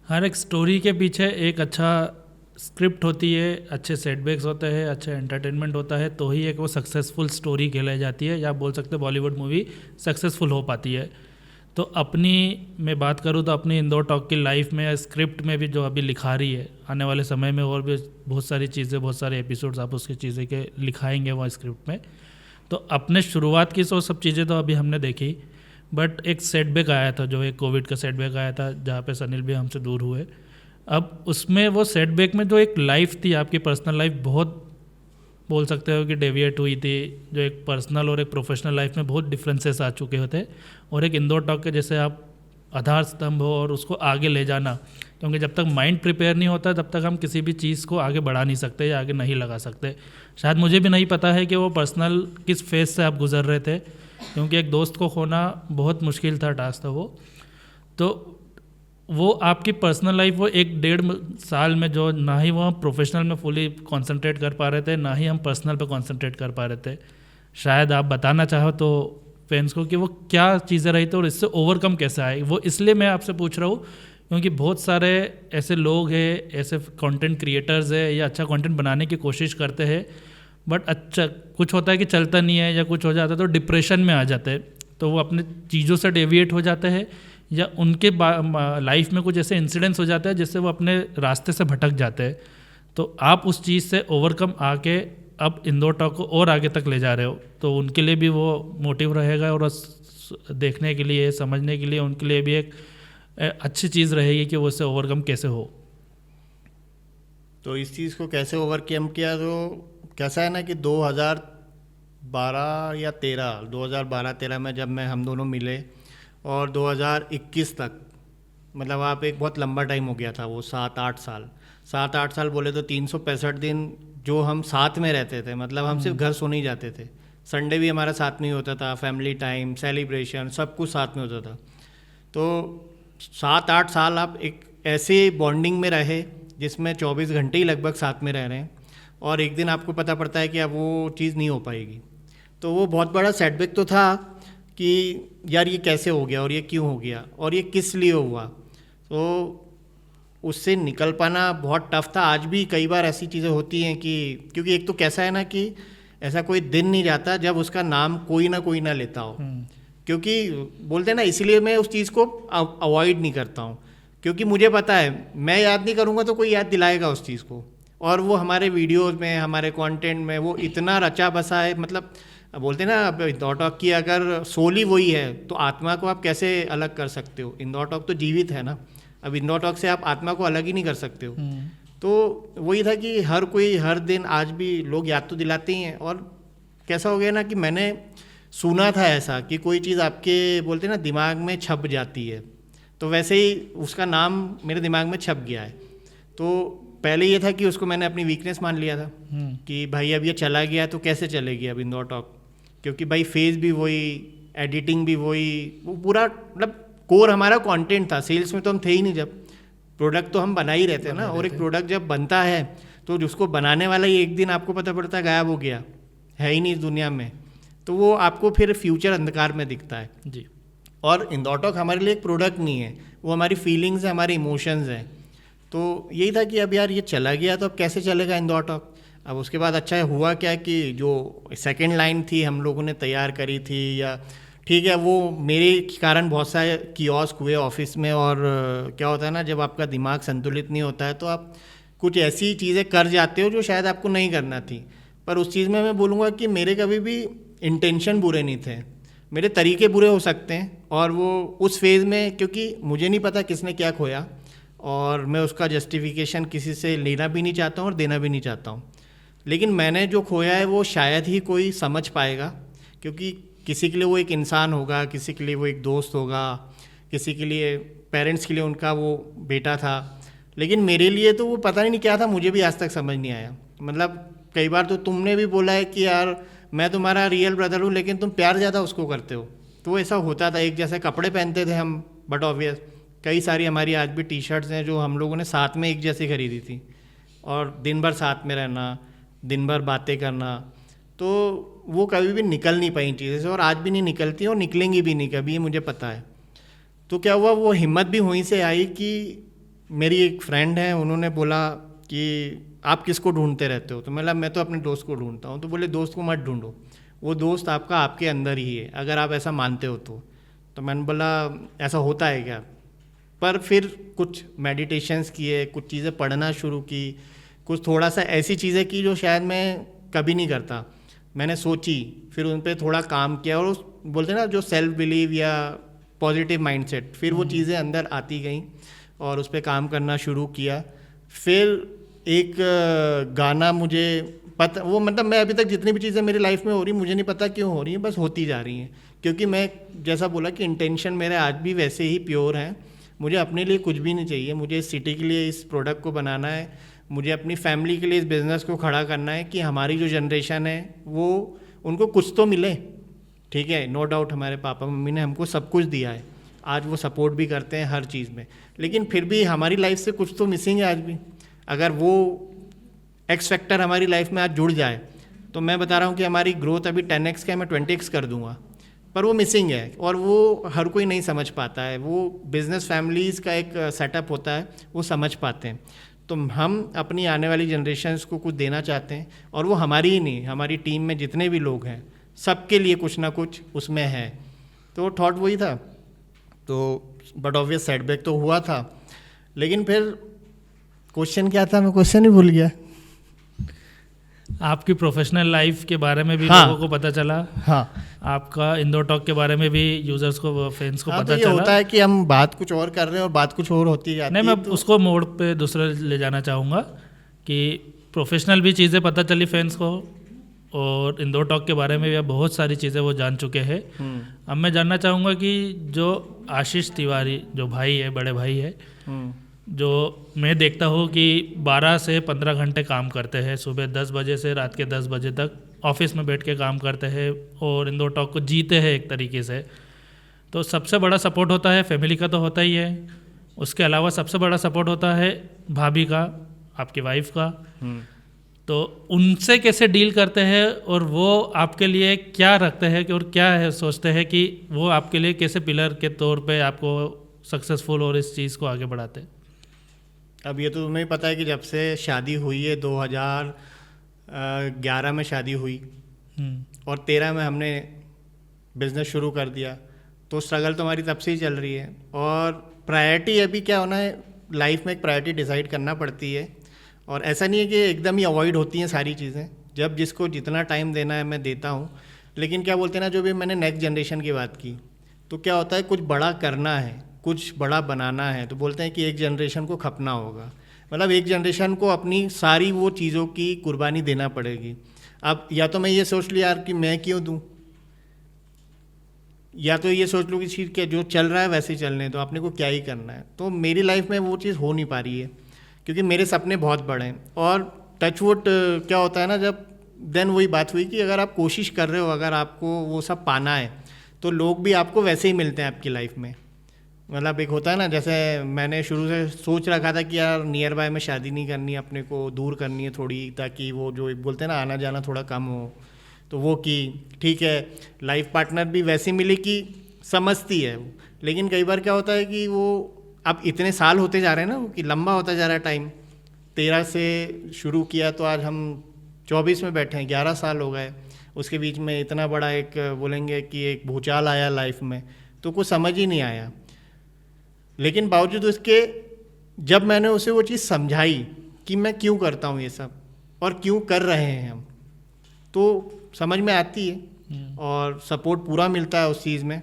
हर एक स्टोरी के पीछे एक अच्छा स्क्रिप्ट होती है, अच्छे सेटबैक्स होते हैं, अच्छा एंटरटेनमेंट होता है, तो ही एक वो सक्सेसफुल स्टोरी कहलाई जाती है, या बोल सकते हैं बॉलीवुड मूवी सक्सेसफुल हो पाती है। तो अपनी मैं बात करूँ तो अपनी इंदौर टॉक की लाइफ में स्क्रिप्ट में भी जो अभी लिखा रही है, आने वाले समय में और भी बहुत सारी चीज़ें, बहुत सारे एपिसोड्स आप उसकी चीज़ें के लिखाएंगे वहाँ स्क्रिप्ट में। तो अपने शुरुआत की तो सब चीज़ें तो अभी हमने देखी, बट एक सेटबैक आया था, जो एक कोविड का सेटबैक आया था जहाँ पे सनील भी हमसे दूर हुए। अब उसमें वो सेटबैक में जो एक लाइफ थी आपकी पर्सनल लाइफ, बहुत बोल सकते हो कि डेविएट हुई थी, जो एक पर्सनल और एक प्रोफेशनल लाइफ में बहुत डिफरेंसेस आ चुके होते। और एक इंदौर टॉक के जैसे आप आधार स्तंभ हो और उसको आगे ले जाना, क्योंकि जब तक माइंड प्रिपेयर नहीं होता तब तक हम किसी भी चीज़ को आगे बढ़ा नहीं सकते या आगे नहीं लगा सकते। शायद मुझे भी नहीं पता है कि वो पर्सनल किस फेज से आप गुजर रहे थे, क्योंकि एक दोस्त को खोना बहुत मुश्किल था, टास्क था वो। तो वो आपकी पर्सनल लाइफ वो 1-1.5 साल में जो ना ही वो हम प्रोफेशनल में फुली कंसंट्रेट कर पा रहे थे, ना ही हम पर्सनल पे कंसंट्रेट कर पा रहे थे। शायद आप बताना चाहो तो फैंस को कि वो क्या चीज़ें रही थी और इससे ओवरकम कैसे आए। वो इसलिए मैं आपसे पूछ रहा हूँ क्योंकि बहुत सारे ऐसे लोग हैं, ऐसे कंटेंट क्रिएटर्स है या अच्छा कंटेंट बनाने की कोशिश करते हैं, बट अच्छा कुछ होता है कि चलता नहीं है या कुछ हो जाता है तो डिप्रेशन में आ जाते हैं, तो वो अपने चीज़ों से डेविएट हो जाते हैं, या उनके लाइफ में कुछ ऐसे इंसिडेंट्स हो जाते हैं जिससे वो अपने रास्ते से भटक जाते हैं। तो आप उस चीज़ से ओवरकम आके अब इंदौर टॉक को और आगे तक ले जा रहे हो, तो उनके लिए भी वो मोटिव रहेगा और देखने के लिए, समझने के लिए उनके लिए भी एक अच्छी चीज़ रहेगी कि वो उससे ओवरकम कैसे हो। तो इस चीज़ को कैसे ओवरकम किया, तो कैसा है ना कि 2012 या 2013 में जब मैं हम दोनों मिले, और 2021 तक, मतलब आप एक बहुत लंबा टाइम हो गया था वो, 7-8 साल। 7-8 साल बोले तो 365 दिन जो हम साथ में रहते थे, मतलब हम सिर्फ घर सोने ही जाते थे। संडे भी हमारा साथ में ही होता था, फैमिली टाइम, सेलिब्रेशन, सब कुछ साथ में होता था। तो 7-8 साल आप एक ऐसे बॉन्डिंग में रहे जिसमें 24 घंटे ही लगभग साथ में रह रहे हैं, और एक दिन आपको पता पड़ता है कि अब वो चीज़ नहीं हो पाएगी। तो वो बहुत बड़ा सेटबैक तो था कि यार ये कैसे हो गया और ये क्यों हो गया और ये किस लिए हुआ। तो उससे निकल पाना बहुत टफ था। आज भी कई बार ऐसी चीज़ें होती हैं कि, क्योंकि एक तो कैसा है ना कि ऐसा कोई दिन नहीं जाता जब उसका नाम कोई ना लेता हो, क्योंकि बोलते हैं ना, इसलिए मैं उस चीज़ को अवॉइड नहीं करता हूँ, क्योंकि मुझे पता है मैं याद नहीं करूँगा तो कोई याद दिलाएगा उस चीज़ को। और वो हमारे वीडियोज़ में, हमारे कंटेंट में वो इतना रचा बसा है, मतलब बोलते हैं ना, अब इंदौर टॉक की अगर सोल ही वही है तो आत्मा को आप कैसे अलग कर सकते हो। इंदौर टॉक तो जीवित है ना, अब इंदौर टॉक से आप आत्मा को अलग ही नहीं कर सकते हो। तो वही था कि हर कोई हर दिन आज भी लोग याद तो दिलाते ही हैं। और कैसा हो गया ना कि मैंने सुना था ऐसा कि कोई चीज़ आपके बोलते हैं ना दिमाग में छप जाती है, तो वैसे ही उसका नाम मेरे दिमाग में छप गया है। तो पहले ये था कि उसको मैंने अपनी वीकनेस मान लिया था कि भाई अब ये चला गया तो कैसे चलेगी अब इंदौर टॉक, क्योंकि भाई फेस भी वही, एडिटिंग भी वही, वो पूरा मतलब कोर हमारा कंटेंट था। सेल्स में तो हम थे ही नहीं, जब प्रोडक्ट तो हम बना ही रहते हैं ना। और एक प्रोडक्ट जब बनता है तो जिसको बनाने वाला ही एक दिन आपको पता पड़ता है गायब हो गया, है ही नहीं इस दुनिया में, तो वो आपको फिर फ्यूचर अंधकार में दिखता है जी। और इंदौर टॉक हमारे लिए एक प्रोडक्ट नहीं है, वो हमारी फीलिंग्स है, हमारे इमोशंस हैं। तो यही था कि अब यार ये चला गया तो अब कैसे चलेगा इंदौर टॉक। अब उसके बाद अच्छा हुआ क्या कि जो सेकंड लाइन थी हम लोगों ने तैयार करी थी, या ठीक है वो मेरे कारण बहुत सारे कियोस्क हुए ऑफिस में। और क्या होता है ना, जब आपका दिमाग संतुलित नहीं होता है तो आप कुछ ऐसी चीज़ें कर जाते हो जो शायद आपको नहीं करना थी। पर उस चीज़ में मैं बोलूँगा कि मेरे कभी भी इंटेंशन बुरे नहीं थे, मेरे तरीके बुरे हो सकते हैं। और वो उस फेज़ में, क्योंकि मुझे नहीं पता किसने क्या खोया, और मैं उसका जस्टिफिकेशन किसी से लेना भी नहीं चाहता हूँ और देना भी नहीं चाहता हूँ। लेकिन मैंने जो खोया है वो शायद ही कोई समझ पाएगा, क्योंकि किसी के लिए वो एक इंसान होगा, किसी के लिए वो एक दोस्त होगा, किसी के लिए पेरेंट्स के लिए उनका वो बेटा था, लेकिन मेरे लिए तो वो पता ही नहीं क्या था, मुझे भी आज तक समझ नहीं आया। मतलब कई बार तो तुमने भी बोला है कि यार मैं तुम्हारा रियल ब्रदर हूँ लेकिन तुम प्यार ज़्यादा उसको करते हो। तो ऐसा होता था, एक जैसे कपड़े पहनते थे हम, बट ऑब्वियस कई सारी हमारी आज भी टी शर्ट्स हैं जो हम लोगों ने साथ में एक जैसी खरीदी थी, और दिन भर साथ में रहना, दिन भर बातें करना, तो वो कभी भी निकल नहीं पाई चीज़ें से, और आज भी नहीं निकलती और निकलेंगी भी नहीं कभी, मुझे पता है। तो क्या हुआ, वो हिम्मत भी वहीं से आई कि मेरी एक फ्रेंड है, उन्होंने बोला कि आप किसको ढूंढते रहते हो, तो मैं तो अपने दोस्त को ढूंढता हूँ। तो बोले दोस्त को मत ढूंढो, वो दोस्त आपका आपके अंदर ही है, अगर आप ऐसा मानते हो तो मैंने बोला ऐसा होता है क्या? पर फिर कुछ मेडिटेशंस किए, कुछ चीज़ें पढ़ना शुरू की, कुछ थोड़ा सा ऐसी चीज़ें की जो शायद मैं कभी नहीं करता। मैंने सोची, फिर उन पर थोड़ा काम किया, और बोलते हैं ना जो सेल्फ बिलीव या पॉजिटिव माइंडसेट, फिर वो चीज़ें अंदर आती गई और उस पर काम करना शुरू किया। फिर एक गाना मुझे पता, वो मतलब मैं अभी तक जितनी भी चीज़ें मेरी लाइफ में हो रही, मुझे नहीं पता क्यों हो रही हैं, बस होती जा रही हैं। क्योंकि मैं जैसा बोला कि इंटेंशन मेरे आज भी वैसे ही प्योर हैं। मुझे अपने लिए कुछ भी नहीं चाहिए, मुझे इस सिटी के लिए इस प्रोडक्ट को बनाना है, मुझे अपनी फैमिली के लिए इस बिज़नेस को खड़ा करना है कि हमारी जो जनरेशन है वो उनको कुछ तो मिले। ठीक है, नो डाउट हमारे पापा मम्मी ने हमको सब कुछ दिया है, आज वो सपोर्ट भी करते हैं हर चीज़ में, लेकिन फिर भी हमारी लाइफ से कुछ तो मिसिंग है आज भी। अगर वो एक्स फैक्टर हमारी लाइफ में आज जुड़ जाए तो मैं बता रहा हूँ कि हमारी ग्रोथ अभी 10x का मैं 20x कर दूंगा, पर वो मिसिंग है और वो हर कोई नहीं समझ पाता है। वो बिज़नेस फैमिलीज़ का एक सेटअप होता है, वो समझ पाते हैं। तो हम अपनी आने वाली जनरेशन्स को कुछ देना चाहते हैं, और वो हमारी ही नहीं, हमारी टीम में जितने भी लोग हैं सबके लिए कुछ ना कुछ उसमें है। तो थॉट वही था। तो बट ऑब्वियस सेटबैक तो हुआ था, लेकिन फिर क्वेश्चन क्या था, मैं क्वेश्चन ही भूल गया। आपकी प्रोफेशनल लाइफ के बारे में भी हाँ, लोगों को पता चला। हाँ, आपका इंदौर टॉक के बारे में भी यूजर्स को, फैंस को हाँ, पता तो ये चला। होता है कि हम बात कुछ और कर रहे हैं और बात कुछ और होती जाती नहीं, है। मैं तो उसको मोड़ पे दूसरे ले जाना चाहूँगा कि प्रोफेशनल भी चीज़ें पता चली फैंस को, और इंदौर टॉक के बारे में भी अब बहुत सारी चीज़ें वो जान चुके हैं। अब मैं जानना चाहूँगा कि जो आशीष तिवारी जो भाई है, बड़े भाई है, जो मैं देखता हूँ कि 12 से 15 घंटे काम करते हैं, सुबह 10 बजे से रात के 10 बजे तक ऑफिस में बैठ के काम करते हैं और इंदौर टॉक को जीते हैं एक तरीके से। तो सबसे बड़ा सपोर्ट होता है फैमिली का, तो होता ही है, उसके अलावा सबसे बड़ा सपोर्ट होता है भाभी का, आपकी वाइफ का। तो उनसे कैसे डील करते हैं, और वो आपके लिए क्या रखते हैं कि, और क्या है सोचते हैं कि वो आपके लिए कैसे पिलर के तौर पे आपको सक्सेसफुल और इस चीज़ को आगे बढ़ाते हैं? अब ये तो तुम्हें पता है कि जब से शादी हुई है, 2011 में शादी हुई और 13 में हमने बिज़नेस शुरू कर दिया, तो स्ट्रगल तो हमारी तब से ही चल रही है। और प्रायोरिटी अभी क्या होना है, लाइफ में एक प्रायोरिटी डिसाइड करना पड़ती है, और ऐसा नहीं है कि एकदम ही अवॉइड होती हैं सारी चीज़ें। जब जिसको जितना टाइम देना है मैं देता हूँ, लेकिन क्या बोलते हैं ना, जो भी मैंने नेक्स्ट जनरेशन की बात की, तो क्या होता है, कुछ बड़ा करना है, कुछ बड़ा बनाना है, तो बोलते हैं कि एक जनरेशन को खपना होगा। मतलब एक जनरेशन को अपनी सारी वो चीज़ों की कुर्बानी देना पड़ेगी। अब या तो मैं ये सोच लिया यार कि मैं क्यों दूँ, या तो ये सोच लूँ कि चीज़ क्या जो चल रहा है वैसे ही चलने दो, आपने को क्या ही करना है। तो मेरी लाइफ में वो चीज़ हो नहीं पा रही है, क्योंकि मेरे सपने बहुत बड़े हैं। और टचवुड क्या होता है ना, जब देन वही बात हुई कि अगर आप कोशिश कर रहे हो, अगर आपको वो सब पाना है, तो लोग भी आपको वैसे ही मिलते हैं आपकी लाइफ में। मतलब एक होता है ना, जैसे मैंने शुरू से सोच रखा था कि यार नियर बाय में शादी नहीं करनी, अपने को दूर करनी है थोड़ी, ताकि वो जो एक बोलते हैं ना आना जाना थोड़ा कम हो, तो वो की। ठीक है, लाइफ पार्टनर भी वैसी मिली कि समझती है वो, लेकिन कई बार क्या होता है कि वो अब इतने साल होते जा रहे हैं ना, कि लंबा होता जा रहा है टाइम। 13 से शुरू किया तो आज हम 24 में बैठे हैं, 11 साल हो गए। उसके बीच में इतना बड़ा एक बोलेंगे कि एक भूचाल आया लाइफ में, तो कुछ समझ ही नहीं आया। लेकिन बावजूद उसके जब मैंने उसे वो चीज़ समझाई कि मैं क्यों करता हूँ ये सब और क्यों कर रहे हैं हम, तो समझ में आती है और सपोर्ट पूरा मिलता है उस चीज़ में।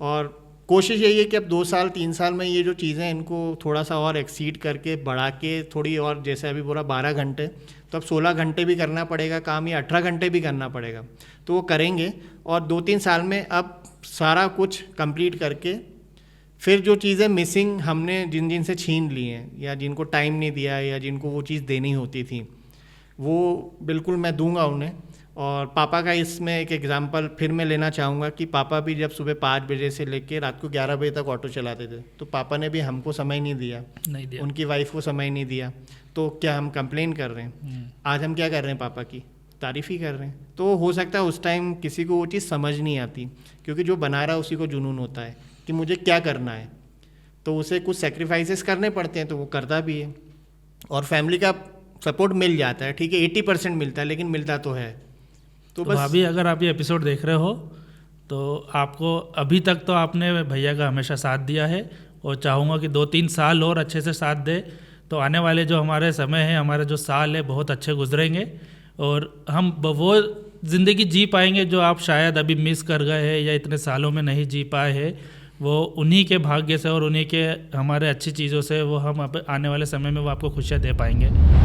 और कोशिश यही है कि अब 2 साल 3 साल में ये जो चीज़ें इनको थोड़ा सा और एक्सीड करके बढ़ा के थोड़ी और, जैसे अभी पूरा 12 घंटे, तो अब 16 घंटे भी करना पड़ेगा काम, या 18 घंटे भी करना पड़ेगा, तो वो करेंगे। और 2-3 साल में अब सारा कुछ कंप्लीट करके फिर जो चीज़ें मिसिंग हमने जिन से छीन ली हैं, या जिनको टाइम नहीं दिया, या जिनको वो चीज़ देनी होती थी, वो बिल्कुल मैं दूंगा उन्हें। और पापा का इसमें एक एग्जांपल फिर मैं लेना चाहूँगा कि पापा भी जब सुबह 5 बजे से लेकर रात को 11 बजे तक ऑटो चलाते थे, तो पापा ने भी हमको समय नहीं दिया, उनकी वाइफ को समय नहीं दिया। तो क्या हम कंप्लेन कर रहे हैं? आज हम क्या कर रहे हैं, पापा की तारीफ़ ही कर रहे हैं। तो हो सकता है उस टाइम किसी को वो चीज़ समझ नहीं आती, क्योंकि जो बना रहा है उसी को जुनून होता है कि मुझे क्या करना है। तो उसे कुछ सेक्रीफाइसेस करने पड़ते हैं, तो वो करता भी है और फैमिली का सपोर्ट मिल जाता है। ठीक है, 80% मिलता है, लेकिन मिलता तो है। तो बस भाभी, अगर आप ये एपिसोड देख रहे हो तो आपको अभी तक तो आपने भैया का हमेशा साथ दिया है, और चाहूँगा कि 2-3 साल और अच्छे से साथ दे, तो आने वाले जो हमारे समय है, हमारे जो साल है, बहुत अच्छे गुजरेंगे और हम वो ज़िंदगी जी पाएंगे जो आप शायद अभी मिस कर गए हैं या इतने सालों में नहीं जी पाए हैं। वो उन्हीं के भाग्य से और उन्हीं के हमारे अच्छी चीज़ों से वो हम आने वाले समय में वो आपको खुशियाँ दे पाएंगे।